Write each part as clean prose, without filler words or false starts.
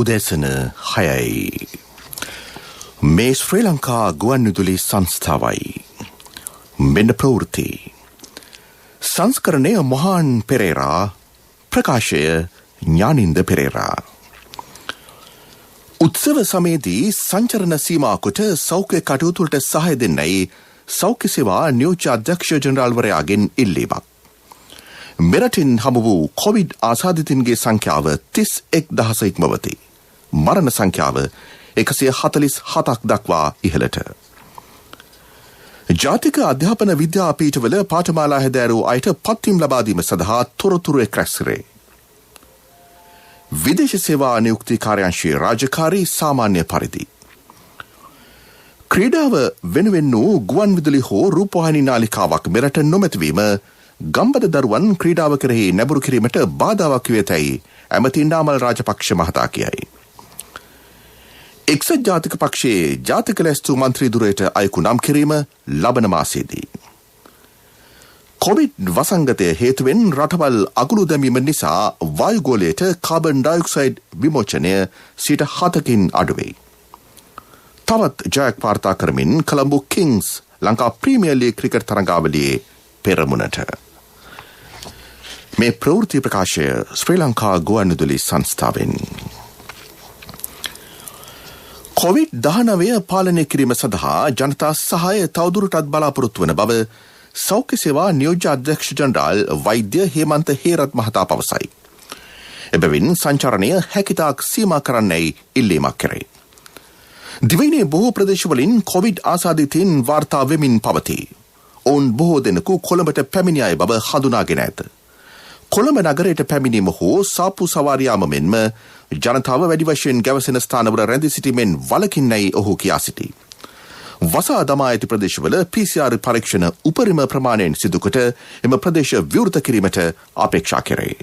උදෑසන 6යි. මේ ශ්‍රී ලංකා ගුවන්විදුලි සංස්ථාවයි. මෙන්න ප්‍රවෘත්ති. සංස්කරණය මොහාන් පෙරේරා, ප්‍රකාශය ඥානින්ද පෙරේරා. උත්සව සමයේදී සංචරණ සීමාකොට සෞඛ්‍ය කටයුතුවලට සහාය දෙන්නයි සෞඛ්‍ය සේවා නියෝජ්‍ය අධ්‍යක්ෂ ජෙනරාල්වරයාගෙන් ඉල්ලීමක්. මෙරටින් හමු වූ කොවිඩ් ආසාදිතින්ගේ සංඛ්‍යාව 31,000 ඉක්මවති. මරණ සංඛ්‍යාව 147ක් දක්වා ඉහළට. ජාතික අධ්‍යාපන විද්‍යාපීඨවල පාඨමාලා හැදෑරූ අයට පත්වීම් ලබා දීම සඳහා තොරතුරු එක්රැස් කරේ. විදේශ සේවා නියුක්ති කාර්යාංශයේ රාජකාරී සාමාන්‍ය පරිදි. ක්‍රීඩාව වෙනුවෙන් වූ ගුවන්විදුලි හෝ රූපවාහිනී නාලිකාවක් මෙරට නොමැතිවීම ගම්බද දරුවන් ක්‍රීඩාව කෙරෙහි නැඹුරු කිරීමට බාධාවක් වේතැයි ඇමති නාමල් රාජපක්ෂ මහතා කියයි. එක්සත් ජාතික පක්ෂයේ ජාතික ලැස්තු මන්ත්‍රී දුරයට අයකු නම් කිරීම ලබන මාසයේදී. කොවිඩ් වසංගතය හේතුවෙන් රටවල් අගුළු දැමීම නිසා වායුගෝලයට කාබන් ඩයොක්සයිඩ් විමෝචනය 7%කින් අඩුවෙයි. තවත් ජයක් වාර්තා කරමින් Colombo Kings Lanka Premier League cricket තරඟාවලියේ පෙරමුණට. මේ ප්‍රවෘත්ති ප්‍රකාශය ශ්‍රී ලංකා ගුවන්විදුලි සංස්ථාවෙන්. කොවිඩ්-19 පාලනය කිරීම සඳහා ජනතා සහාය තවදුරටත් බලාපොරොත්තු වන බව සෞඛ්‍ය සේවා නියෝජ්‍ය අධ්‍යක්ෂ ජෙනරාල් වෛද්‍ය හේමන්ත හේරත් මහතා පවසයි. එබැවින් සංචාරණය හැකිතාක් සීමා කරන්නයි ඉල්ලීමක් කරේ. දිවයිනේ බොහෝ ප්‍රදේශවලින් කොවිඩ් ආසාදිතයින් වාර්තා වෙමින් පවතී. ඔවුන් බොහෝ දෙනෙකු කොළඹට පැමිණි අය බව හඳුනාගෙන ඇත. කොළඹ නගරයට පැමිණීම හෝ සාප්පු සවාරියාම මෙන්ම ජනතාව වැඩි වශයෙන් ගැවසෙන ස්ථානවල රැඳී සිටීමෙන් වළකින්නයි ඔහු කියා සිටී. වසා දමා ඇති ප්‍රදේශවල PCR පරීක්ෂණ උපරිම ප්‍රමාණයෙන් සිදුකොට එම ප්‍රදේශ විවෘත කිරීමට අපේක්ෂා කෙරේ.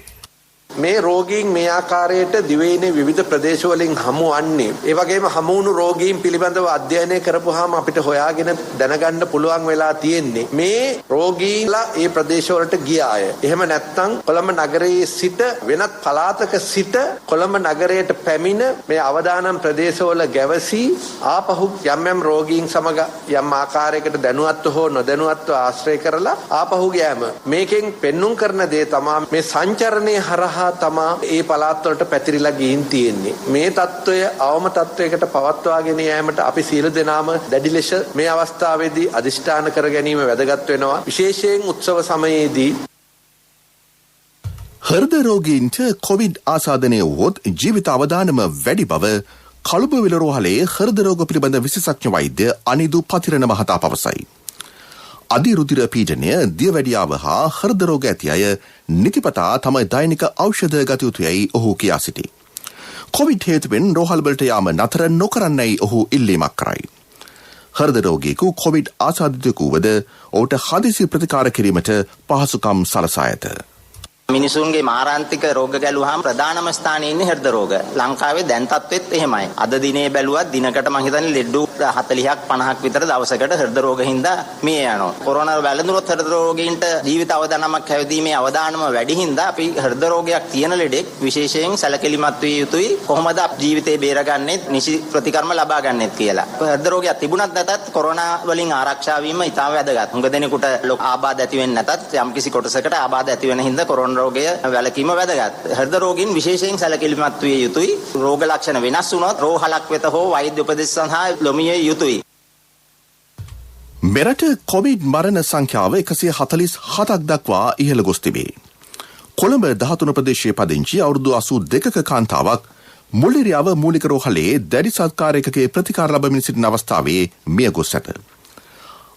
මේ රෝගීන් මේ ආකාරයට දිවයිනේ විවිධ ප්‍රදේශවලින් හමු වන්නේ. ඒ වගේම හමු වුණු රෝගීන් පිළිබඳව අධ්‍යයනය කරපුවාම අපිට හොයාගෙන දැනගන්න පුළුවන් වෙලා තියෙන්නේ මේ රෝගීන්ලා ඒ ප්‍රදේශවලට ගිය අය. එහෙම නැත්නම් කොළඹ නගරයේ සිට වෙනත් පළාතක සිට කොළඹ නගරයට පැමිණ මේ අවදානම් ප්‍රදේශවල ගැවසී ආපහු යම් යම් රෝගීන් සමග යම් ආකාරයකට දැනුවත්ව හෝ නොදැනුවත්ව ආශ්‍රය කරලා ආපහු ගියාම මේකෙන් පෙන්눔 කරන දේ තමයි මේ සංචරණයේ හරහා තමා ඒ පළාත්වලට පැතිරිලා ගිහින් තියෙන්නේ. මේ తত্ত্বය අවම තත්වයකට පවත්වාගෙන යාමට අපි සියලු දෙනාම දැඩි ලෙස මේ අවස්ථාවේදී අධිෂ්ඨාන කර ගැනීම වැදගත් වෙනවා. විශේෂයෙන් උත්සව සමයේදී හෘද රෝගීන්ට කොවිඩ් ආසාදනය වුවොත් ජීවිත අවදානම වැඩි බව කළුබවිල රෝහලේ හෘද රෝග පිළිබඳ විශේෂඥ වෛද්‍ය අනිදු පතිරණ මහතා පවසයි. අධිරුධිර පීඩනය, දියවැඩියාව හා හෘද රෝග ඇති අය නිතිපතා තම දෛනික ඖෂධ ගත යුතුයයි ඔහු කියා සිටී. කොවිඩ් හේතුවෙන් රෝහල්වලට යාම නතර නොකරන්නයි ඔහු ඉල්ලීමක් කරයි. හෘද රෝගියෙකු කොවිඩ් ආසාදිතයෙකු වද ඔහුට හදිසි ප්‍රතිකාර කිරීමට පහසුකම් සලසා ඇත. මිනිසුන්ගේ මාරාන්තික රෝග ගැලුවාම ප්‍රධානම ස්ථානයේ ඉන්නේ හෘද රෝග. ලංකාවේ දැන් තත්ත්වෙත් එහෙමයි. අද දිනේ බැලුවත් දිනකට මම හිතන්නේ ලෙඩ 40ක් 50ක් විතර දවසකට හෘද රෝග හින්දා මිය යනවා. කොරෝනා වැළඳුනොත් හෘද රෝගීන්ට ජීවිත අවදානමක් හැවදීමේ අවදානම වැඩි හින්දා අපි හෘද රෝගයක් තියෙන ලෙඩෙක් විශේෂයෙන් සැලකිලිමත් විය යුතුයි. කොහොමද ජීවිතේ බේරගන්නේ, නිසි ප්‍රතිකර්ම ලබා ගන්නෙත් කියලා. හෘද රෝගයක් තිබුණත් නැතත් කොරෝනා වලින් ආරක්ෂා වීම ඉතාම වැදගත්. හුඟ දෙනෙකුට ආබාධ ඇති වෙන්නේ නැතත් යම්කිසි කොටසකට ආබාධ ඇති වෙන හින්දා කොරෝනා රෝගය වැළකීම වැදගත්. හෘද රෝගීන් විශේෂයෙන් සැලකිලිමත් විය යුතුයි. රෝග ලක්ෂණ වෙනස් වුණොත් රෝහලක් වෙත හෝ වෛද්‍ය උපදෙස් සඳහා ලොමිය යුතුයි. මෙරට කොවිඩ් මරණ සංඛ්‍යාව 147ක් දක්වා ඉහළ ගොස් තිබේ. කොළඹ 13 ප්‍රදේශයේ පදිංචි අවුරුදු 82ක කාන්තාවක් මුල්ලිරියාව මූලික රෝහලේ දැඩි සත්කාරයකගේ ප්‍රතිකාර ලබමින් සිටින අවස්ථාවේ මිය ගොස් ඇත.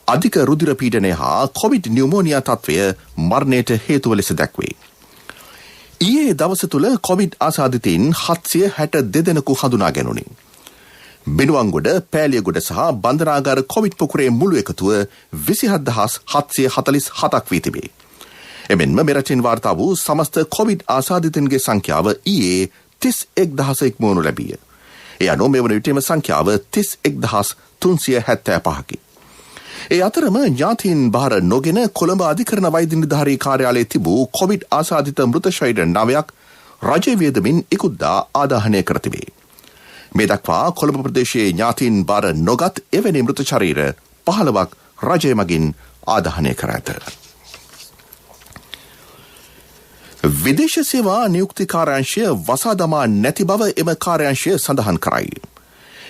අධික රුධිර පීඩනය හා කොවිඩ් නියුමෝනියා තත්ත්වය මරණයට හේතුව ලෙස දැක්වේ. ඊයේ දවස තුළ කොවිඩ් ආසාදිතයින් 762 දෙනෙකු හඳුනා ගැනුණි. බිනුවන්ගොඩ, පෑලියගොඩ සහ බන්දනාගාර කොවිඩ් පොකුරේ මුළු එකතුව 27747ක් වී තිබේ. එමෙන්ම මෙරටින් වාර්තා වූ සමස්ත කොවිඩ් ආසාදිතයින්ගේ සංඛ්‍යාව ඊයේ 31000 ඉක්මවනු ලැබිය. ඒ අනුව මෙවන විටම සංඛ්‍යාව 31375කි. ඒ අතරම ඥාතීන් බාර නොගෙන කොළඹ අධිකරණ වෛද්‍ය නිලධාරී කාර්යාලයේ තිබූ කොවිඩ් ආසාදිත මෘත ශරීර 9ක් රජයේ වියදමින් ඉකුද්දා ආදාහනය කර තිබේ. මේ දක්වා කොළඹ ප්‍රදේශයේ ඥාතීන් බාර නොගත් එවැනි මෘත ශරීර 15ක් රජය මගින් ආදාහනය කර ඇත. විදේශ සේවා නියුක්ති කාර්යාංශය වසා දමා නැති බව එම කාර්යාංශය සඳහන් කරයි.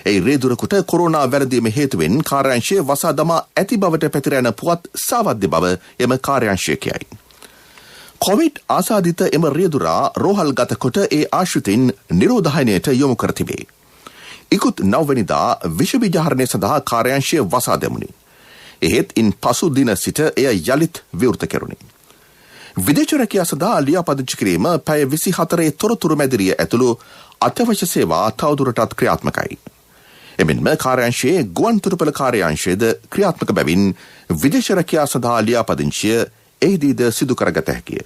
ඒ රේදුරකුට කොරෝනා වැළඳීම හේතුවෙන් කාර්යාංශය වසා දමා ඇති බවට පැතිර යන පුවත් සාවද්‍ය බව එම කාර්යාංශය කියයි. කොවිඩ් ආසාදිත එම රියදුරා රෝහල් ගත කොට ඒ ආශ්‍රිතින් නිරෝධායනයට යොමු කර තිබේ. ඉකුත් 9 වෙනිදා විෂ විජහරණය සඳහා කාර්යාංශය වසා දැමුණි. එහෙත් ඉන් පසු දින සිට එය යළිත් විවෘත කෙරුණි. විදේශ රැකියා සඳහා ලියාපදිංචි කිරීම පැය 24 තොරතුරු මැදිරිය ඇතුළු අත්‍යවශ්‍ය සේවා තවදුරටත් ක්‍රියාත්මකයි. එමෙන්ම කාර්යාංශයේ ගුවන් තොටුපළ කාර්යාංශයේද ක්‍රියාත්මක බැවින් විදේශ රැකියා සඳහා ලියාපදිංචිය එහිදීද සිදු කරගත හැකිය.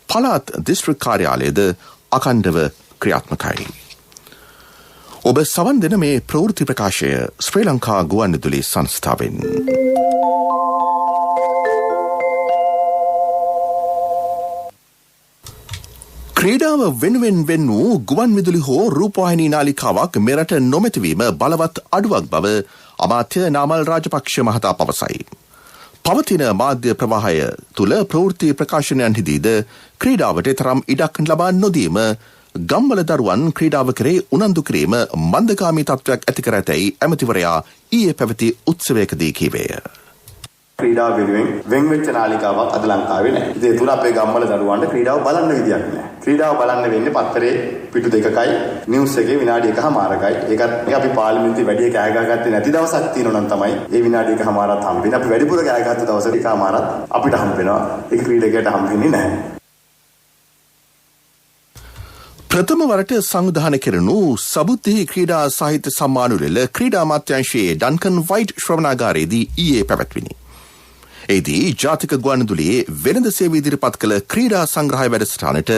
පළාත් දිස්ත්‍රික් කාර්යාලයද අඛණ්ඩව ක්‍රියාත්මකයි. ඔබ සවන් දෙන මේ ප්‍රවෘත්ති ප්‍රකාශය ශ්‍රී ලංකා ගුවන්විදුලි සංස්ථාවෙන්. ක්‍රීඩාව වෙනුවෙන් වෙන් වූ ගුවන් විදුලි හෝ රූපවාහිනී නාලිකාවක් මෙරට නොමැතිවීම බලවත් අඩුවක් බව අමාත්‍ය නාමල් රාජපක්ෂ මහතා පවසයි. පවතින මාධ්‍ය ප්‍රවාහය තුළ ප්‍රවෘත්ති ප්‍රකාශනයන්හිදීද ක්‍රීඩාවට තරම් ඉඩක් ලබා නොදීම ගම්වල දරුවන් ක්‍රීඩාව කරේ උනන්දු කිරීම මන්දගාමී තත්ත්වයක් ඇති කර ඇතැයි ඇමතිවරයා ඊයේ පැවති උත්සවයකදී කීවේය. ක්‍රීඩාව වෙනුවෙන් වෙන් වෙච්ච නාලිකාවක් අද ලංකාවේ නැහැ. ඒ තුන අපේ ගම්වල දරුවන්ට ක්‍රීඩාව බලන්න විදියක් නැහැ. ක්‍රීඩාව බලන්න වෙන්නේ පත්තරේ පිටු 2කයි නිවුස් එකේ විනාඩි 1කමාරකයි. ඒකත් අපි පාර්ලිමේන්තුවේ වැඩි කෑ ගහගත්තේ නැති දවසක් තියෙනවා නම් තමයි ඒ විනාඩි 1කමාරත් හම්බෙන්නේ. අපි වැඩිපුර කෑ ගත්ත දවසට 1කමාරත් අපිට හම්බ වෙනවා. ඒක ක්‍රීඩකයට හම්බ වෙන්නේ නැහැ. ප්‍රථම වරට සංවිධානය කෙරෙනු සබුද්ධි ක්‍රීඩා සාහිත්‍ය සම්මානුලෙල ක්‍රීඩා අමාත්‍යාංශයේ ඩන්කන් වයිට් ශ්‍රවණාගාරයේදී ඊයේ පැවැත්විනි. එහිදී ජාතික ගුවන්විදුලියේ වෙළඳ සේවය ඉදිරිපත් කළ ක්‍රීඩා සංග්‍රහය වැඩසටහනට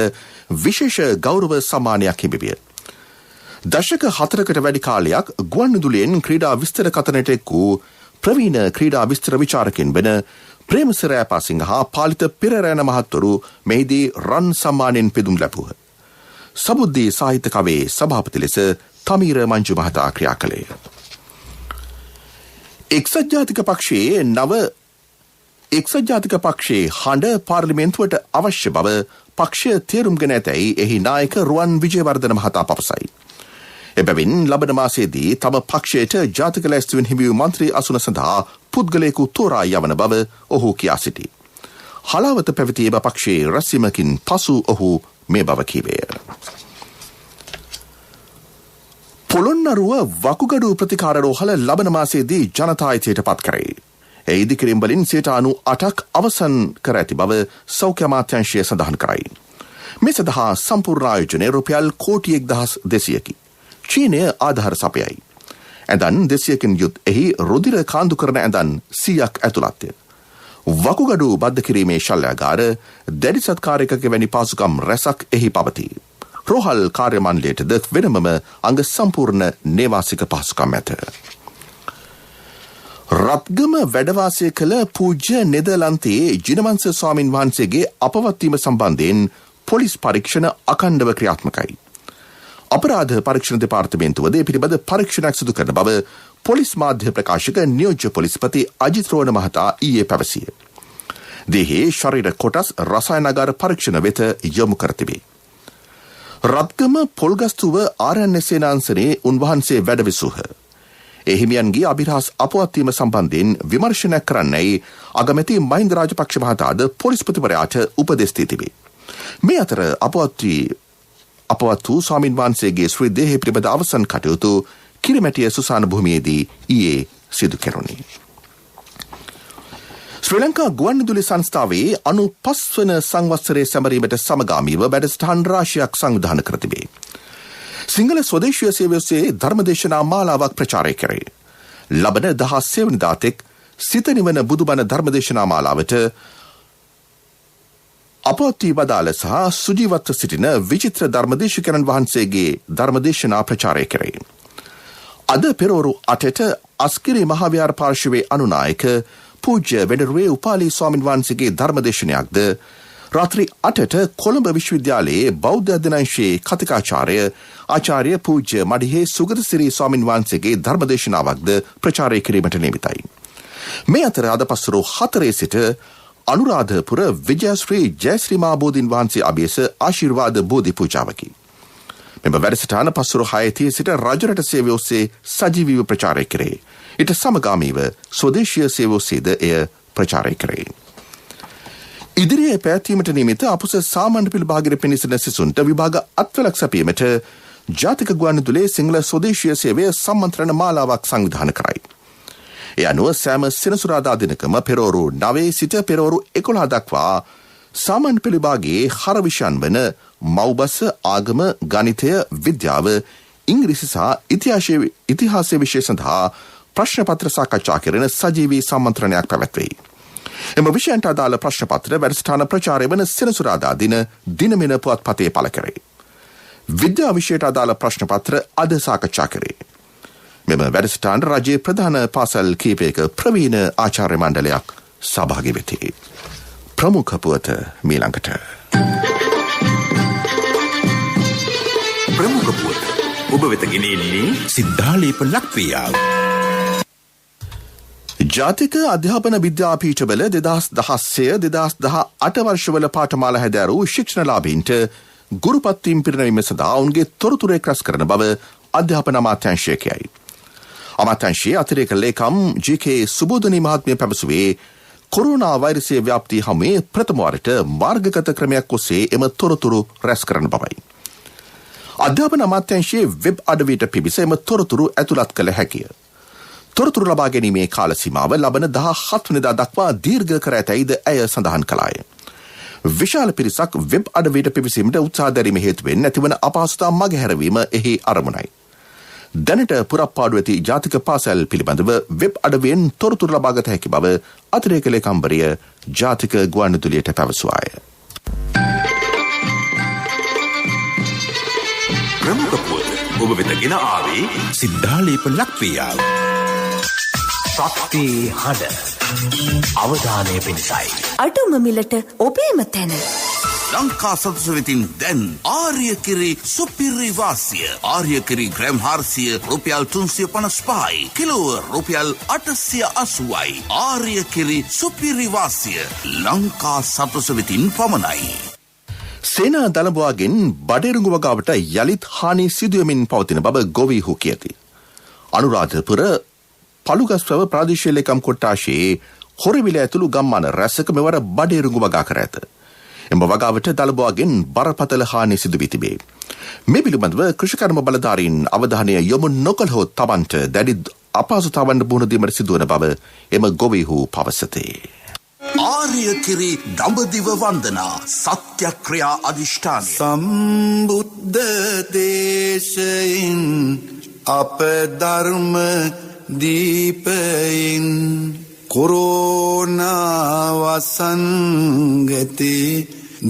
විශේෂ ගෞරව සම්මානයක් හිමිවිය. දශක 4කට වැඩි කාලයක් ගුවන්විදුලියෙන් ක්‍රීඩා විස්තර කතනට එක් වූ ප්‍රවීණ ක්‍රීඩා විස්තර විචාරකින් වන ප්‍රේමසිර ඇපාසිංහ හා පාලිත පෙරරැන මහත්වරු මෙහිදී රන් සම්මානයෙන් පෙදුම් ලැබුව. සබුද්ධි සාහිත්‍ය කවේ සභාපති ලෙස තමීර මංජු මහතා ක්‍රියා කළේය. එක්සත් ජාතික පක්ෂයේ හඬ පාර්ලිමේන්තුවට අවශ්‍ය බව පක්ෂය තේරුම්ගෙන ඇතැයි එහි නායක රුවන් විජේවර්ධන මහතා පවසයි. එබැවින් ලබන මාසයේදී තම පක්ෂයට ජාතික ලැයිස්තුවෙන් හිමි වූ මන්ත්‍රී අසුන සඳහා පුද්ගලයෙකු තෝරා යවන බව ඔහු කියා සිටි. හලාවත පැවති එම පක්ෂයේ රැස්වීමකින් පසු ඔහු මේ බව කීවේය. පොළොන්නරුව වකුගඩු ප්‍රතිකාර රෝහල ලබන මාසයේදී ජනතායිතයට පත් කරයි. ඒ ඉදිකිරීම් වලින් 98ක් අවසන් කර ඇති බව සෞඛ්‍ය අමාත්‍යාංශය සඳහන් කරයි. මේ සඳහා සම්පූර්ණ ආයෝජනය රුපියල් කෝටි 1,200කි. චීනය ආධාර සපයයි. ඇඳන් 200කින් යුත් එහි රුධිර කාන්දු කරන ඇඳන් 100ක් ඇතුළත්ය. වකුගඩු බද්ධ කිරීමේ ශල්‍යාගාර දැඩි සත්කාරයකක වැනි පාසුකම් රැසක් එහි පවතී. රෝහල් කාර්ය මණ්ඩලයටද වෙනමම අංග සම්පූර්ණ නේවාසික පහසුකම් ඇත. රත්ගම වැඩවාසය කළ පූජ්‍ය නෙදර්ලන්තයේ ජිනවංශ ස්වාමින් වහන්සේගේ අපවත්වීම සම්බන්ධයෙන් පොලිස් පරීක්ෂණ අඛණ්ඩව ක්‍රියාත්මකයි. අපරාධ පරීක්ෂණ දෙපාර්තමේන්තුවද ඒ පිළිබඳ පරීක්ෂණයක් සිදු කරන බව පොලිස් මාධ්‍ය ප්‍රකාශක නියෝජ්‍ය පොලිස්පති අජිත් රෝණ මහතා ඊයේ පැවසිය. දෙහි ශරීර කොටස් රසායනාගාර පරීක්ෂණ වෙත යොමු කර තිබේ. රත්ගම පොල්ගස්තුව ආරණ්‍ය සේනාංශනයේ උන්වහන්සේ වැඩවිසූහ. එහිමියන්ගේ අභිරහස් අපවත්වීම සම්බන්ධයෙන් විමර්ශනයක් කරන්නයි අගමැති මහින්ද රාජපක්ෂ මහතාද පොලිස්පතිවරයාට උපදෙස් දී තිබේ. මේ අතර අපවත් වූ ස්වාමින් වහන්සේගේ ශ්‍රී දේහය පිළිබඳ අවසන් කටයුතු කිරිමැටිය සුසාන භූමියේදී ඊයේ සිදු කෙරුණි. ශ්‍රී ලංකා ගුවන්විදුලි සංස්ථාවේ 95 වන සංවත්සරයේ සැමරීමට සමගාමීව වැඩසටහන් රාශියක් සංවිධානය කර තිබේ. සිංහල ස්වදේශීය සේවය ඔස්සේ ධර්මදේශනා මාලාවක් ප්‍රචාරය කරේ. ලබන 16 වෙනිදා තෙක් සිත නිවන බුදුබණ ධර්මදේශනා මාලාවට අපවත්වී වදාළ සහ සුජීවත්ව සිටින විචිත්‍ර ධර්මදේශකයන්න් වහන්සේගේ ධර්මදේශනා ප්‍රචාරය කරේ. අද පෙරවරු 8ට අස්කිරි මහාවිහාර පාර්ශවයේ අනුනායක පූජ්‍ය වෙඩරුවේ උපාලි ස්වාමින් වහන්සේගේ ධර්මදේශනයක්ද රාත්‍රී 8ට කොළඹ විශ්වවිද්‍යාලයේ බෞද්ධ අධ්‍යනාංශයේ කතිකාචාර්ය ආචාර්ය පූජ්‍ය මඩිහේ සුගතසිරි ස්වාමින් වහන්සේගේ ධර්මදේශනාවක්ද ප්‍රචාරය කිරීමට නියමිතයි. මේ අතර අද පස්වරු 4 සිට අනුරාධපුර විජයශ්‍රී ජයශ්‍රී මා බෝධීන් වහන්සේ අභියස ආශිර්වාද බෝධි පූජාවකි. මෙම වැඩසටහන පස්වරු 6 සිට රජරට සේවය ඔස්සේ සජීවීව ප්‍රචාරය කරේ. ඊට සමගාමීව ස්වදේශීය සේවය ඔස්සේද එය ප්‍රචාරය කරේ. ඉදිරියේ පැවැත්වීමට නියමිත අපුස සාමාන්‍ය පෙළ භාගයට පිණිසන සිසුන්ට විභාග අත්වලක් සැපීමට ජාතික ගුවන්විදුලියේ සිංහල ස්වදේශීය සේවය සම්මන්ත්‍රණ මාලාවක් සංවිධානය කරයි. ඒ අනුව සෑම සෙනසුරාදා දිනකම පෙරවරු 9 සිට පෙරවරු 11 දක්වා සාමාන්‍ය පෙළ විභාගයේ 4 විෂයන් වන මව්බස, ආගම, ගණිතය, විද්‍යාව, ඉංග්‍රීසි සහ ඉතිහාසය විෂය සඳහා ප්‍රශ්න පත්‍ර සාකච්ඡා කරන සජීවී සම්මන්ත්‍රණයක් පැවැත්වෙයි. එම විෂයන්ට අදාළ ප්‍රශ්න පත්‍ර වැඩසටහන ප්‍රචාරය වන සෙනසුරාදා දිනමෙන පුවත්පතේ පළ කරේ. විද්‍යා විෂයට අදාළ ප්‍රශ්න පත්‍ර අද සාකච්ඡා කරේ. මෙම වැඩසටහනට රජයේ ප්‍රධාන පාසල් කීපයක ප්‍රවීණ ආචාර්ය මණ්ඩලයක් සහභාගී වෙති. ප්‍රමුඛ පුවත මීළඟට. ප්‍රමුඛ පුවත ඔබ වෙත ගෙනෙන්නේ සිද්ධාලේප ලක්වියාව. ජාතික අධ්‍යාපන විද්‍යාපීඨවල 2016-2018 වර්ෂවල පාඨමාලා හැදෑරූ ශික්ෂණලාභීන්ට ගුරුපත්වීම් පිරිනැමීම සඳහා ඔවුන්ගේ තොරතුරු එක්රැස් කරන බව අධ්‍යාපන අමාත්‍යාංශය කියයි. අමාත්‍යාංශයේ අතිරේක ලේකම් ජී.කේ. සුබෝධනී මහත්මිය පැවසුවේ කොරෝනා වෛරසයේ ව්‍යාප්තිය හමුවේ ප්‍රථම වරට මාර්ගගත ක්‍රමයක් ඔස්සේ එම තොරතුරු රැස් කරන බවයි. අධ්‍යාපන අමාත්‍යාංශයේ වෙබ් අඩවියට පිවිස එම තොරතුරු ඇතුළත් කළ හැකිය. තොරතුරු ලබා ගැනීමේ කාල සීමාව ලබන 17 වෙනිදා දක්වා දීර්ඝ කර ඇතැයිද ඇය සඳහන් කළාය. විශාල පිරිසක් වෙබ් අඩවියට පිවිසීමට උත්සාහ දැරීම හේතුවෙන් නැතිවන අපහසුතා මගහැරවීම එහි අරමුණයි. දැනට පුරප්පාඩු ඇති ජාතික පාසල් පිළිබඳව වෙබ් අඩවියෙන් තොරතුරු ලබාගත හැකි බව අතිරේක ලේකම්වරිය ජාතික ගුවන්විදුලියට පැවසුවාය. ප්‍රමුඛ පුවත ඔබ වෙත ගෙන ආවේ සිද්ධාලේප ලක්වියාව. ශක්ති හඬ අවධානය පිණිසයි. අඩුම මිලට ඔබේම තැන. ලංකා සතුස වෙතින් දැන් ආර්යකිරි සුපිරි වාසිය. ආර්යකිරි ග්‍රෑම් 400 රුපියල් 355යි. කිලෝව රුපියල් 880යි. ආර්යකිරි සුපිරි වාසිය. ලංකා සතුස වෙතින් පමණයි. සේනා දළබුවාගෙන් බඩේරුඟු වගාවට යළිත් හානි සිදුවමින් පවතින බව ගොවීහු කියති. අනුරාධපුර පළුගස්වැව ප්‍රාදේශීය ලේකම් කොට්ටාශයේ හොරවිල ඇතුළු ගම්මාන රැසක මෙවර බඩේරුඟු වගා කර ඇත. එම වගාවට දළබුවාගෙන් බරපතල හානි සිදු වී තිබේ. මේ පිළිබඳව කෘෂිකර්ම බලධාරීන් අවධානය යොමු නොකළහොත් තමන්ට දැඩි අපහසුතාවන්ට මුහුණ දීමට සිදුවන බව එම ගොවීහු පවසතේ. ආර්යකිරි දඹදිව වන්දනා සත්‍යක්‍රියා අධිෂ්ඨානය සම්බුද්ධ දේශයෙන් අප ධර්ම දීපයින් කොරෝනා වසංගතේ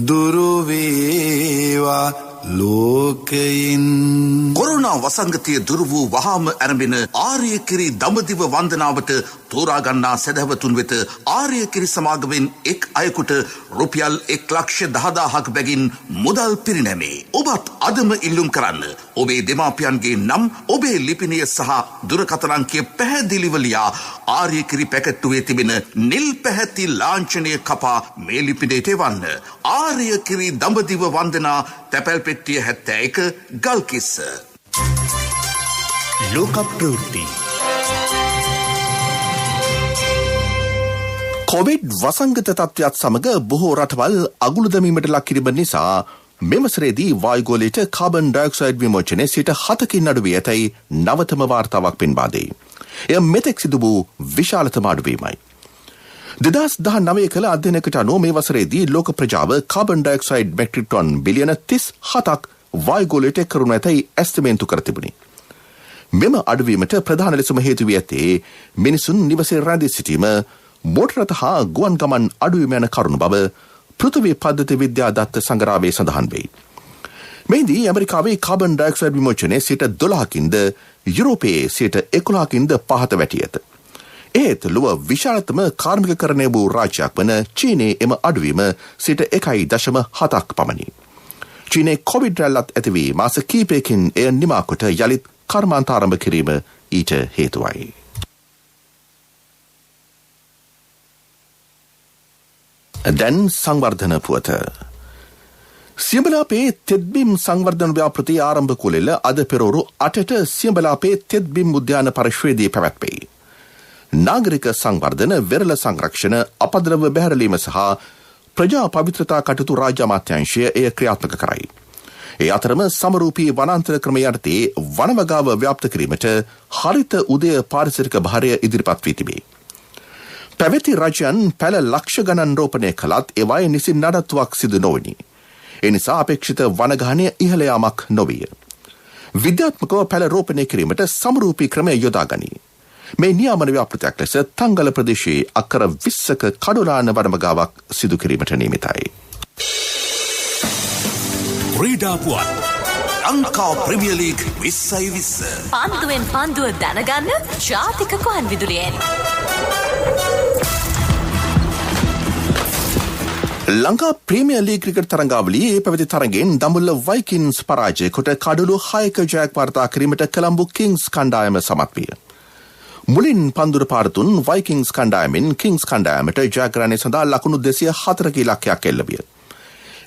දුරුවේවා ලෝකයින්. කොරෝනා වසංගතය දුරු වූ වහාම ඇරඹෙන ආර්යකිරි දඹදිව වන්දනාවට තෝරාගන්නා සැදැහැවතුන් වෙත ආර්යකිරි සමාගමෙන් එක් අයෙකුට රුපියල් 1,10,000ක් බැගින් මුදල් පිරිනැමේ. ඔබත් අදම ඉල්ලුම් කරන්න. ඔබේ දෙමාපියන්ගේ නම්, ඔබේ ලිපිනය සහ දුරකථන අංකය පැහැදිලිව ලියා ආර්යකිරි පැකට්ටුවේ තිබෙන නිල් පැහැති ලාංඡනය කපා මේ ලිපිනයට එවන්න. ආර්යකිරි දඹදිව වන්දනා තැපැල් පෙට්ටිය 71 ගල්කිස්ස. ලෝක ප්‍රවෘත්ති. කොවිඩ් වසංගත තත්ත්වයක් සමග බොහෝ රටවල් අගුළු දැමීමට ලක් කිරීම නිසා මෙවසරේදී වායුගෝලයට කාබන් ඩයොක්සයිඩ් විමෝචනය 7%කින් අඩු වී ඇතැයි නවතම වාර්තාවක් පෙන්වා දෙයි. එය මෙතෙක් සිදු වූ විශාලතම අඩුවීමයි. 2019 කළ අධ්‍යයනයකට අනුව මේ වසරේදී ලෝක ප්‍රජාව කාබන් ඩයොක්සයිඩ් මෙට්‍රික් ටොන් බිලියන 37ක් වායුගෝලයට එක් කරනු ඇතැයි ඇස්තිමේන්තු කර තිබුණි. මෙම අඩුවීමට ප්‍රධාන ලෙසම හේතු වී ඇත්තේ මිනිසුන් නිවසේ රැඳී සිටීම, මෝටර රථ හා ගුවන් ගමන් අඩුවීම යන කරුණු බව පෘථිවි පද්ධති විද්‍යා දත්ත සංග්‍රහයේ සඳහන් වෙයි. මෙහිදී ඇමරිකාවේ කාබන් ඩයොක්සයිඩ් විමෝචනය 12%කින්ද යුරෝපයේ 11%කින්ද පහත වැටි ඇත. ඒත් ලොව විශාලතම කාර්මිකකරණය වූ රාජ්‍යයක් වන චීනයේ එම අඩුවීම සිට 1.7ක් පමණි. චීනයේ කොවිඩ් රැල්ලත් ඇතිවී මාස කීපයකින් එය නිමාකොට යළිත් කර්මාන්තාරම්භ කිරීම ඊට හේතුවයි. දැන් සංවර්ධන පුවත. සියඹලාපේ තෙත්බිම් සංවර්ධන ව්‍යාපෘති ආරම්භ කුලෙල අද පෙරවරු 8ට සියඹලාපේ තෙත්බිම් උද්‍යාන පරිශ්‍රයේදී පැවැත්වේ. නාගරික සංවර්ධන, වෙරළ සංරක්ෂණ, අපද්‍රව බැහැරලීම සහ ප්‍රජා පවිත්‍රතා කටයුතු රාජ්‍ය අමාත්‍යාංශය එය ක්‍රියාත්මක කරයි. ඒ අතරම සමරූපී වනාන්තර ක්‍රමය යටතේ වනවගාව ව්‍යාප්ත කිරීමට හරිත උදය පාරිසරික භාරය ඉදිරිපත් වී තිබේ. පැවැති රජයන් පැල ලක්ෂ ගණන් රෝපණය කළත් ඒවායේ නිසි නඩත්තුවක් සිදු නොවනි. එනිසා අපේක්ෂිත වනගහනය ඉහළ යාමක් නොවිය. විද්‍යාත්මකව පැල රෝපණය කිරීමට සමරූපී ක්‍රමය යොදා ගනී. මේ නියාමන ව්‍යාපෘතියක් ලෙස තංගල ප්‍රදේශයේ අක්කර 20ක කඩුලාන වනවගාවක් සිදු කිරීමට නියමිතයි. ක්‍රීඩා පුවත් ලංකා ප්‍රමියර් ලීග් 2020 පන්දුවෙන් පන්දුව දැනගන්න ජාතික කොහන් විදුලියෙන්. ලංකා ප්‍රීමියර් ලීග් ක්‍රිකට් තරඟාවලියේ පැවති තරගෙන් දඹුල්ල වයිකින්ස් පරාජය කොට කඩලු 6ක ජයක් වාර්තා කිරීමට කොළඹ කිංස් කණ්ඩායම සමත් විය. මුලින් පන්දුර පාරතුන් වයිකින්ස් කණ්ඩායමෙන් කිංස් කණ්ඩායමට ජයග්‍රහණය සඳහා ලකුණු 204ක ඉලක්කයක් එල්ල විය.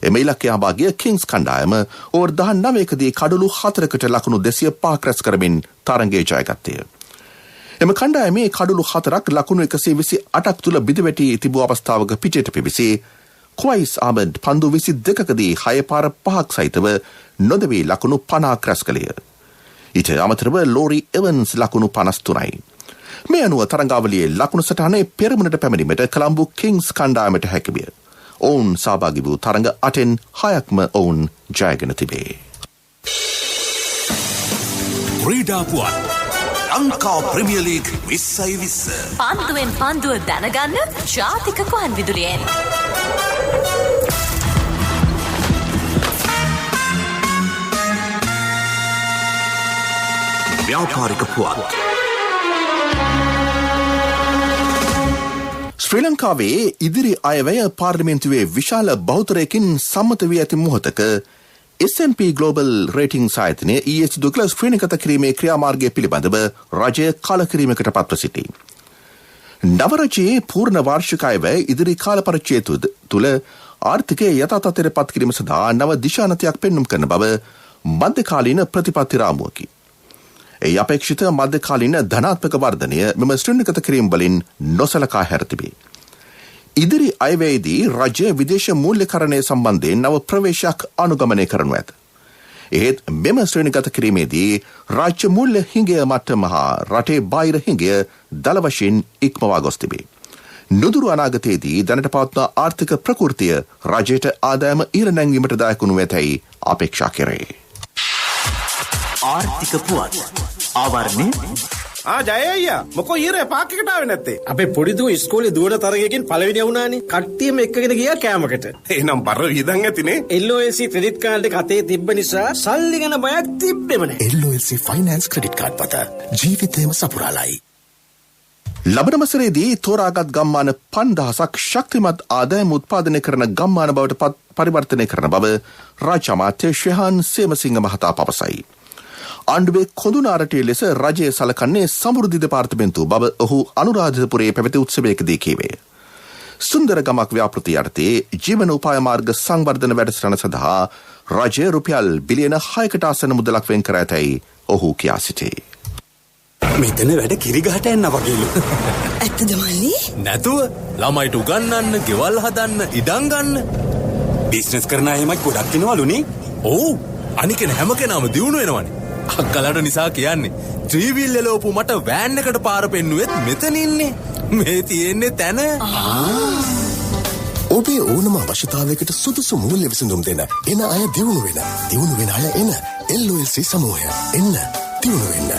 එම ඉලක්කය හබාගිය කිංස් කණ්ඩායම ඕවර් 19කදී කඩලු 4කට ලකුණු 205ක් රැස් කරමින් තරගයේ ජයගත්තේ. එම කණ්ඩායමේ කඩලු 4ක් ලකුණු 128ක් තුල බිඳවැටී තිබූ අවස්ථාවක පිටේට පිවිසී ක්වයිස් ආමඩ් පන්දු 22කදී 6 පාර 5ක් සහිතව නොදවී ලකුණු 50ක් රැස් කළේය. ඊට අමතරව ලෝරි එවන්ස් ලකුණු 53යි. මේ අනුව තරඟාවලියේ ලකුණු සටහනේ පෙරමුණට පැමිණීමට කොළඹ කිංස් කණ්ඩායමට හැකි විය. ඔවුන් සහභාගී වූ තරඟ 8න් 6ක්ම ඔවුන් ජයගෙන තිබේ. ක්‍රීඩා පුවත් ලංකා ප්‍රමියර් ලීග් 2020 පන්දුවෙන් පන්දුව දැනගන්න ජාතික කොහන් විදුලියෙන්. ව්‍යාපාරික පුවත්. ශ්‍රී ලංකාවේ ඉදිරි අයවැය පාර්ලිමේන්තුවේ විශාල බහුතරයකින් සම්මත වී ඇති මොහොතක S&P Global Ratings ආයතනය ඊයේ සිදු කළ ශ්‍රේණිගත කිරීමේ ක්‍රියාමාර්ගය පිළිබඳව රජය කලකිරීමකට පත්ව සිටී. නව රජයේ පූර්ණ වාර්ෂික අයවැය ඉදිරි කාල පරිච්ඡේදය තුළ ආර්ථිකය යථා තත්ත්වයට පත් කිරීම සඳහා නව දිශානතියක් පෙන්නුම් කරන බව මධ්‍යකාලීන ප්‍රතිපත්ති රාමුවකි. ඒ අපේක්ෂිත මධ්‍යකාලීන ධනාත්මක වර්ධනය මෙම ශ්‍රේණිගත කිරීම වලින් නොසලකා හැර තිබේ. ඉදිරි අයවැයේදී රජය විදේශ මූල්‍යකරණය සම්බන්ධයෙන් නව ප්‍රවේශයක් අනුගමනය කරනු ඇත. එහෙත් මෙම ශ්‍රේණිගත කිරීමේදී රාජ්‍ය මූල්‍ය හිඟය මට්ටම හා රටේ බාහිර හිඟය දල වශයෙන් ඉක්මවා ගොස් තිබේ. නුදුරු අනාගතයේදී දැනට පවත්වන ආර්ථික ප්‍රකෘතිය රජයට ආදායම ඉහළ නැංවීමට දායක වනු ඇතැයි අපේක්ෂා කෙරේ. ආර්ථික පුවත් ආවරණය ජය අයියා මොකෝ ඊරේ පාක් එකට ආවේ නැත්තේ? අපේ පොඩි දූ ඉස්කෝලේ දුවන තරගයකින් පළවෙනි වුණානේ. කට්ටියම එක්කගෙන ගියා කෑමකට. එහෙනම් බර වියදම් ඇතිනේ. LOLC ක්‍රෙඩිට් කාඩ් එක අතේ තිබ්බ නිසා සල්ලි ගැන බයක් තිබ්බෙම නැහැ. LOLC ෆයිනෑන්ස් ක්‍රෙඩිට් කාඩ් පත ජීවිතේම සපුරාලයි. ලබන වසරේදී තෝරාගත් ගම්මාන 5000ක් ශක්තිමත් ආදායම උත්පාදනය කරන ගම්මාන බවට පරිවර්තනය කරන බව රාජ්‍ය අමාත්‍ය ශ්‍රේහාන් සේමසිංහ මහතා පවසයි. ආණ්ඩුවේ කොඳුනාරටේ ලෙස රජය සලකන්නේ සමෘද්ධි දෙපාර්තමේන්තුව බව ඔහු අනුරාධපුරයේ පැවති උත්සවයකදී කීවේ. සුන්දර ගමක් ව්‍යාපෘති යටතේ ජීවන උපාය මාර්ග සංවර්ධන වැඩසටහන සඳහා රජය රුපියල් බිලියන 6කට ආසන්න මුදලක් වෙන් කර ඇතැයි ඔහු කියා සිටී. මෙතන වැඩ කිරිගහට යන්න වගේලු. ඇත්තද මල්ලි? නැතුව ළමයිට උගන්වන්න, ගෙවල් හදන්න, ඉඩම් ගන්න. බිස්නස් කරන අයමයි ගොඩක් වෙනවලුනේ. ඔව්. අනිකෙන හැම කෙනාම දියුණු වෙනවනේ. අක්කලට නිසා කියන්නේ ත්‍රීවිල් එලෝපු මට වෑන් එකට පාර පෙන්නුවෙත් මෙතන ඉන්නේ. මේ තියෙන්නේ තැන. ඔබේ ඕනම අවශ්‍යතාවයකට සුදුසු මූල්‍ය විසඳුම් දෙන එන අය දියුණු වෙන අය එන LOLC සමූහය. එන්න දියුණු වෙන්න.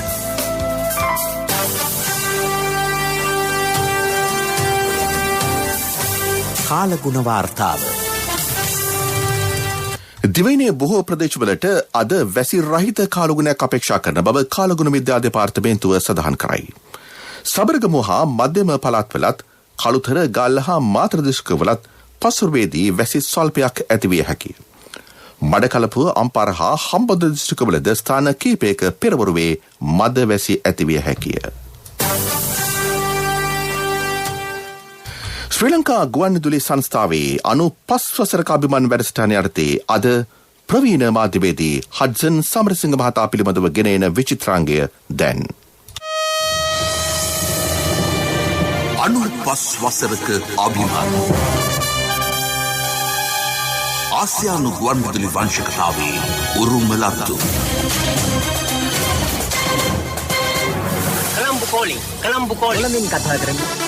කාලගුණ වාර්තාව. දිවයිනේ බොහෝ ප්‍රදේශවලට අද වැසි රහිත කාලගුණයක් අපේක්ෂා කරන බව කාලගුණ විද්‍යා දෙපාර්තමේන්තුව සඳහන් කරයි. සබරගමුව හා මධ්‍යම පළාත්වලත් කළුතර ගල්ල හා මාතර දිස්ත්‍රික්කවලත් පසුරුවේදී වැසි ස්වල්පයක් ඇතිවිය හැකිය. මඩකලපුව අම්පාර හා හම්බන්තොට දිස්ත්‍රික්කවලද ස්ථාන කීපයක පෙරවරුවේ මද වැසි ඇතිවිය හැකිය. ශ්‍රී ලංකා ගුවන්විදුලි සංස්ථාවේ 95 වසරක අභිමාන වැඩසටහන යටතේ අද ප්‍රවීණ මාධ්‍යවේදී හඩ්සන් සමරසිංහ මහතා පිළිබඳව ගෙන එන විචිත්‍රාංගය දැන්. 95 වසරක අභිමාන ආසියානු ගුවන්විදුලි වංශකතාවේ උරුම ලද්දු. කළම්බු කෝලින් කතා කරමු.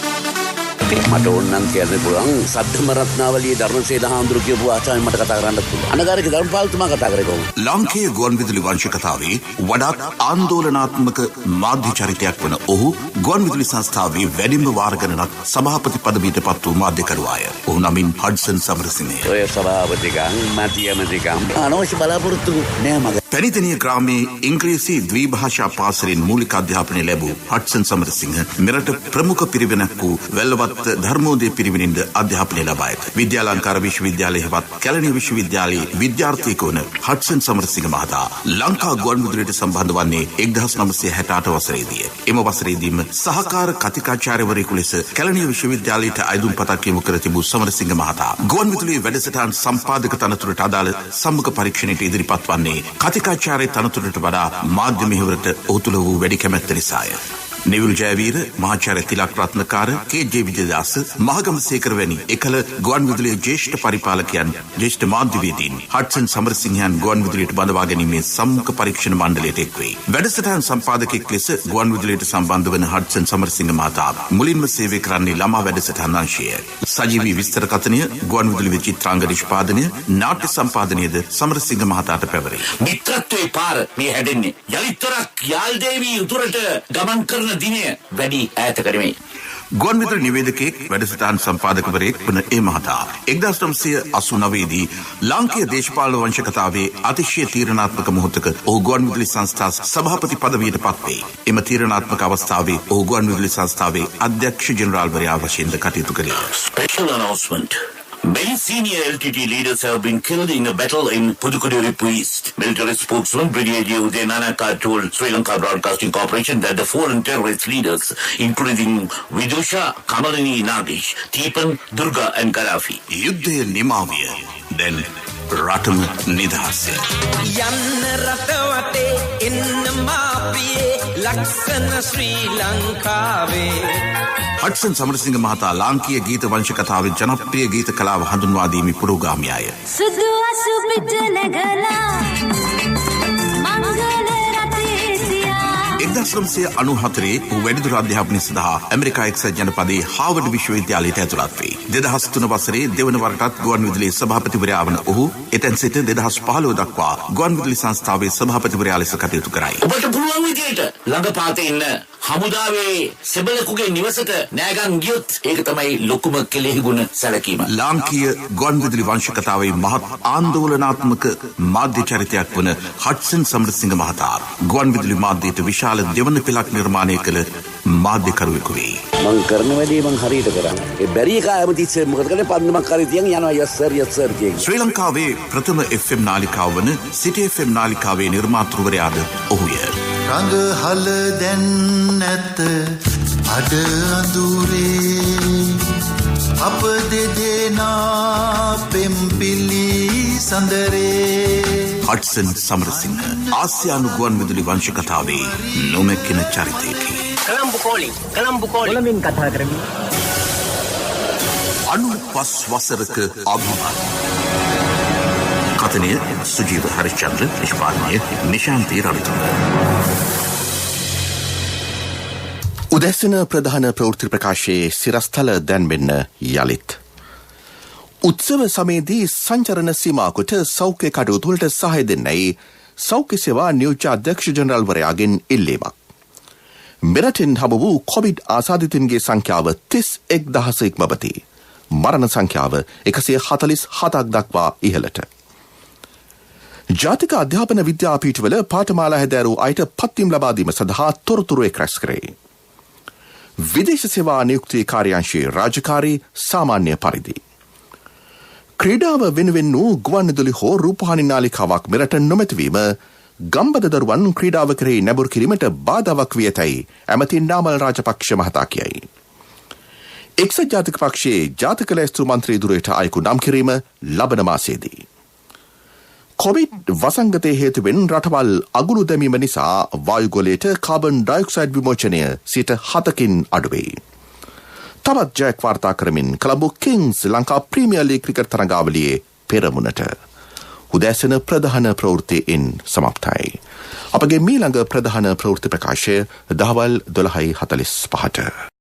මට ඕනනම් කියන්න පුළුවන් සද්ධර්ම රත්නාවලියේ ධර්මසේන හාමුදුරුවෝ කියපු ආචාර්ය මට කතා කරන්නත් පුළුවන්. අනගාරික ධර්මපාලතුමා කතා කරේ කොහොමද? ලාංකේය ගුවන්විදුලි වංශකතාවේ වඩාත් ආందోලනාත්මක මාධ්‍ය චරිතයක් වන ඔහු ගුවන්විදුලි සංස්ථාවේ වැඩිම වාර ගණනක් සභාපති පදවියට පත් වූ මාධ්‍යකරුවාය. ඔහු නමින් හඩ්සන් සමරසිංහ. ඔය සභාපතිකම් මැතිඇමතිකම් අනවශ්‍ය බලාපොරොත්තු නෑ මග. පැණිතනිය ග්‍රාමයේ ඉංග්‍රීසි ද්විභාෂා පාසලෙන් මූලික අධ්‍යාපනය ලැබූ හඩ්සන් සමරසිංහ මෙරට ප්‍රමුඛ පිරිවෙනක් වූ වැල්ලවත් ධර්මෝදය පිරිවෙනින්ද අධ්‍යාපනය ලබා ඇත. විද්‍යාලංකාර විශ්වවිද්‍යාලය හෙවත් කැලණිය විශ්වවිද්‍යාලයේ විද්‍යාර්ථියෙකු වන හඩ්සන් සමරසිංහ මහතා ලංකා ගුවන්විදුලියට සම්බන්ධ වන්නේ 1968 වසරේදී. එම වසරේදීම සහකාර කතිකාචාර්යවරයෙකු ලෙස කැලණිය විශ්වවිද්‍යාලයට අයදුම් පතක් යොමු කර තිබූ සමරසිංහ මහතා ගුවන්විදුලියේ වැඩසටහන් සම්පාදක තනතුරට අදාළ සම්මුඛ පරීක්ෂණයට ඉදිරිපත් වන්නේ කතිකාචාර්ය තනතුරට වඩා මාධ්‍ය මෙහෙවරට ඔහු තුළ වූ වැඩි කැමැත්ත නිසාය. නිවිල් ජයවීර, මහාචාර්ය තිලක් රත්නකාර, කේ.ජේ. විජයදාස, මහගමසේකර වැනි එකල ගුවන්විදුලියේ ජ්‍යෙෂ්ඨ පරිපාලකයන්, ජ්‍යෙෂ්ඨ මාධ්‍යවේදීන් හඩ්සන් සමරසිංහයන් ගුවන්විදුලියට බඳවා ගැනීමේ සම්මුඛ පරීක්ෂණ මණ්ඩලයට එක්වෙයි. වැඩසටහන් සම්පාදකයෙක් ලෙස ගුවන්විදුලියට සම්බන්ධ වන හඩ්සන් සමරසිංහ මහතා මුලින්ම සේවය කරන්නේ ළමා වැඩසටහන් අංශය. සජීවී විස්තර කථනය, ගුවන්විදුලි විචිත්‍රාංග නිෂ්පාදනය, නාට්‍ය සම්පාදනයද සමරසිංහ මහතාට පැවරේ. මිත්‍රත්වයේ පාර මේ හැදෙන්නේ. යලිතරක් යාල්දේවී උතුරට ගමන් කරන දිනය වැඩි ඈත කරමි. ගුවන්විදුලි නිවේදකයෙක් වැඩසටහන් සම්පාදකවරයෙක් වන ඒ මහතා 1989 දී ලාංකේය දේශපාලන වංශකතාවේ අතිශය තීරණාත්මක මොහොතක ඔහු ගුවන්විදුලි සංස්ථා සභාපති පදවියට පත් වේ. එම තීරණාත්මක අවස්ථාවේ ඔහු ගුවන්විදුලි සංස්ථාවේ අධ්‍යක්ෂ ජෙනරාල්වරයා වශයෙන්ද කටයුතු කළේ. Special announcement. Many senior LTT leaders have been killed in a battle in Pudukkottai East. Military spokesman Brigadier Uday Nanaka told Sri Lanka Broadcasting Corporation that the foreign terrorist leaders, including Vidusha, Kamalini Nagesh, Teepan, Durga and Gaddafi. Yuddhaya Nimaviya, then Ratam Nidhase. Yanna ratawate inna maapiye laksana Sri Lankave. Hudson Samarasinghe මහතා ලාංකීය ගීත වංශකතාවේ ජනප්‍රිය ගීත කලාව හඳුන්වා දීමේ පුරෝගාමියාය. සුදු අසුපිට නැගලා මංගල රතේසියා 1994 ඔහු වැඩිදුර අධ්‍යාපනය සඳහා ඇමරිකා එක්සත් ජනපදයේ හාවර්ඩ් විශ්වවිද්‍යාලයට ඇතුළත් වේ. 2003 වසරේ දෙවන වරටත් ගුවන්විදුලියේ සභාපතිවරයා වන ඔහු එතැන් සිට 2015 දක්වා ගුවන්විදුලි සංස්ථාවේ සභාපතිවරයා ලෙස කටයුතු කරයි. ඔබට පුළුවන් විදියට ළඟපාතේ ඉන්න හමුදාවේ සෙබලකුගේ නිවසට නෑගන් ගියොත් ඒක තමයි ලොකුම කෙලෙහි ගුණ සැලකීම. ලාංකීය ගුවන්විදුලි වංශකතාවේ මහත් ආందోලනාත්මක මාධ්‍ය චරිතයක් වන හඩ්සන් සමරසිංහ මහතා ගුවන්විදුලි මාධ්‍යයට විශාල දෙවන පෙළක් නිර්මාණය කළ මාධ්‍යකරුවෙකු වේ. මං කරන වැඩේ මං හරියට කරන්නේ. ඒ බැරි එක හැමතිස්සෙම මොකද කරන්නේ පන්දමක් හරි තියන් යනවා yes sir කියන. ශ්‍රී ලංකාවේ ප්‍රථම FM නාලිකාව වන සිටි FM නාලිකාවේ නිර්මාතෘවරයාද ඔහුය. රඟහල දැන් නැත අඩ අඳුරේ අප දෙදෙනා පෙම්පිලි සඳරේ. හඩ්සන් සමරසිංහ ආසියානු ගුවන්විදුලි වංශකතාවේ නොමැකෙන චරිතයකි. කළම්බු කෝලින් කතා කරමු. 95 වසරක අභිමාන. කතනය සුජීව හරිචන්ද්‍ර, නිෂ්පාදනය නිශාන්ති රවිතුංග. උදැසන ප්‍රධාන ප්‍රවෘත්ති ප්‍රකාශයේ සිරස්තල දැන්වෙන්න යළිත්. උත්සව සමයේදී සංචරණ සීමාකොට සෞඛ්‍ය කටයුතුවලට සහාය දෙන්නයි සෞඛ්‍ය සේවා නියෝජ්‍ය අධ්‍යක්ෂ ජෙනරාල්වරයාගෙන් ඉල්ලීමක්. මෙරටින් හමු වූ කොවිඩ් ආසාදිතයින්ගේ සංඛ්‍යාව 31,000 ඉක්මවති. මරණ සංඛ්‍යාව 147ක් දක්වා ඉහළට. ජාතික අධ්‍යාපන විද්‍යාපීඨවල පාඨමාලා හැදෑරූ අයට පත්වීම් ලබා දීම සඳහා තොරතුරු එක් රැස් කරේ. විදේශ සේවා නියුක්ති කාර්යාංශයේ රාජකාරී සාමාන්‍ය පරිදි. ක්‍රීඩාව වෙනුවෙන් වූ ගුවන්විදුලි හෝ රූපවාහිනී නාලිකාවක් මෙරට නොමැතිවීම ගම්බද දරුවන් ක්‍රීඩාව කෙරෙහි නැඹුරු කිරීමට බාධාවක් විය යැයි ඇමති නාමල් රාජපක්ෂ මහතා කියයි. එක්සත් ජාතික පක්ෂයේ ජාතික ලැයිස්තු මන්ත්‍රී දුරයට අයෙකු නම් කිරීම ලබන මාසයේදී. කොවිඩ් වසංගතයේ හේතුවෙන් රටවල් අගුළු දැමීම නිසා වායුගොලයට කාබන් ඩයොක්සයිඩ් විමෝචනය 7%කින් අඩුවේ. තවත් ජයක් වාර්තා කරමින් Colombo Kings Lanka Premier League cricket තරඟාවලියේ පෙරමුණට. උදෑසන ප්‍රධාන ප්‍රවෘත්තියෙන් සමප්තයි. අපගේ මීළඟ ප්‍රධාන ප්‍රවෘත්ති ප්‍රකාශය දහවල් 12:45ට.